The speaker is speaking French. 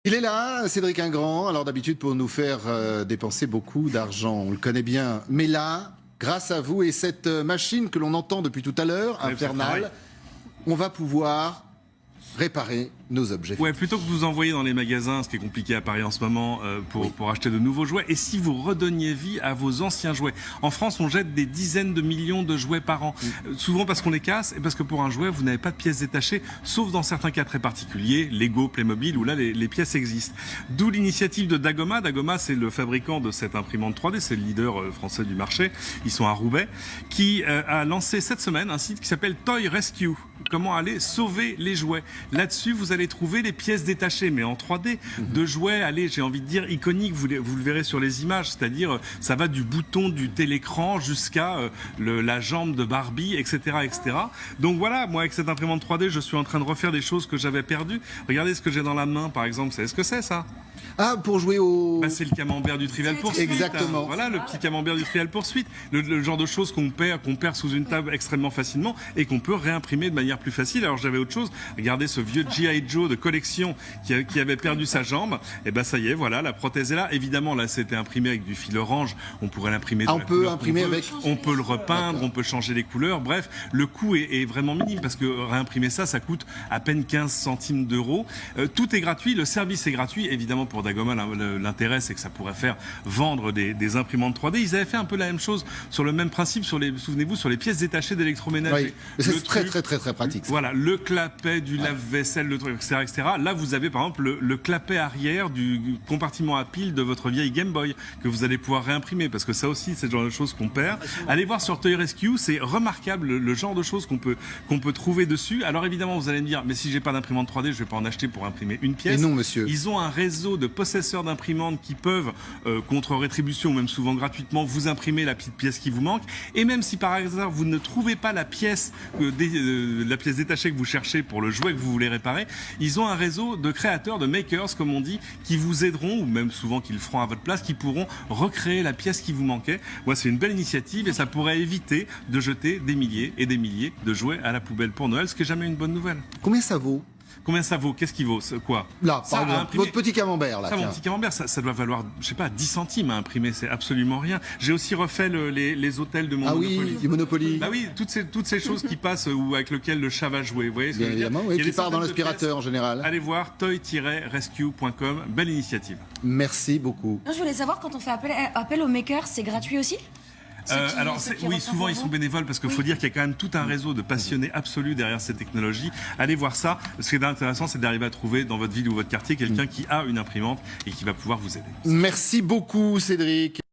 Il est là, Cédric Ingrand. Alors d'habitude pour nous faire dépenser beaucoup d'argent, on le connaît bien. Mais là, grâce à vous et cette machine que l'on entend depuis tout à l'heure, infernale, on va pouvoir réparer nos objets. Ouais, plutôt que de vous envoyer dans les magasins, ce qui est compliqué à Paris en ce moment, pour acheter de nouveaux jouets, et si vous redonniez vie à vos anciens jouets. En France, on jette des dizaines de millions de jouets par an, souvent parce qu'on les casse et parce que pour un jouet, vous n'avez pas de pièces détachées, sauf dans certains cas très particuliers, Lego, Playmobil, où là, les pièces existent. D'où l'initiative de Dagoma. Dagoma, c'est le fabricant de cette imprimante 3D, c'est le leader français du marché, ils sont à Roubaix, qui a lancé cette semaine un site qui s'appelle Toy Rescue. Comment aller sauver les jouets. Là-dessus, vous allez trouver les pièces détachées, mais en 3D, de jouets, allez, j'ai envie de dire, iconiques, vous le verrez sur les images, c'est-à-dire, ça va du bouton du télécran jusqu'à la jambe de Barbie, etc., etc. Donc voilà, moi, avec cette imprimante 3D, je suis en train de refaire des choses que j'avais perdues. Regardez ce que j'ai dans la main, par exemple, vous savez ce que c'est, ça ? Ah, pour jouer au... Bah, c'est le camembert du Trivial Pursuit. Exactement. Voilà, le petit camembert du Trivial Pursuit. Le genre de choses qu'on perd sous une table extrêmement facilement et qu'on peut réimprimer de manière plus facile. Alors j'avais autre chose. Regardez ce vieux G.I. Joe de collection qui avait perdu sa jambe. Et ben ça y est, voilà, la prothèse est là. Évidemment, là, c'était imprimé avec du fil orange. On pourrait l'imprimer. On peut imprimer avec. On peut le repeindre, on peut changer les couleurs. Bref, le coût est vraiment minime parce que réimprimer ça coûte à peine 15 centimes d'euros. Tout est gratuit. Le service est gratuit. Évidemment, pour Dagoma, l'intérêt, c'est que ça pourrait faire vendre des imprimantes 3D. Ils avaient fait un peu la même chose sur le même principe, souvenez-vous, sur les pièces détachées d'électroménager. Oui, c'est très pratique. Ça. Voilà, le clapet du lave-vaisselle, le truc, etc., etc. Là, vous avez par exemple le clapet arrière du compartiment à pile de votre vieille Game Boy que vous allez pouvoir réimprimer parce que ça aussi, c'est le genre de choses qu'on perd. Allez voir sur Toy Rescue, c'est remarquable le genre de choses qu'on peut trouver dessus. Alors évidemment, vous allez me dire, mais si j'ai pas d'imprimante 3D, je vais pas en acheter pour imprimer une pièce. Et non, monsieur. Ils ont un réseau de possesseurs d'imprimantes qui peuvent, contre rétribution ou même souvent gratuitement, vous imprimer la petite pièce qui vous manque. Et même si par hasard vous ne trouvez pas la pièce détachée que vous cherchez pour le jouet que vous voulez réparer, ils ont un réseau de créateurs, de makers comme on dit, qui vous aideront, ou même souvent qui le feront à votre place, qui pourront recréer la pièce qui vous manquait. Moi, c'est une belle initiative et ça pourrait éviter de jeter des milliers et des milliers de jouets à la poubelle pour Noël, ce qui n'est jamais une bonne nouvelle. Combien ça vaut ? Combien ça vaut? Qu'est-ce qu'il vaut? Quoi? Là, par exemple, votre petit camembert, là. Ça, mon petit camembert, ça doit valoir, je sais pas, 10 centimes à imprimer, c'est absolument rien. J'ai aussi refait les hôtels de mon Monopoly. Ah oui, du Monopoly. Bah oui, toutes ces choses qui passent ou avec lesquelles le chat va jouer, vous voyez ce que je veux dire? Évidemment, oui, qui part dans l'aspirateur en général. Allez voir toy-rescue.com, belle initiative. Merci beaucoup. Non, je voulais savoir, quand on fait appel aux makers, c'est gratuit aussi? Alors oui, souvent ils sont bénévoles parce qu'il faut dire qu'il y a quand même tout un réseau de passionnés absolus derrière ces technologies. Allez voir ça. Ce qui est intéressant, c'est d'arriver à trouver dans votre ville ou votre quartier quelqu'un qui a une imprimante et qui va pouvoir vous aider. Merci beaucoup, Cédric.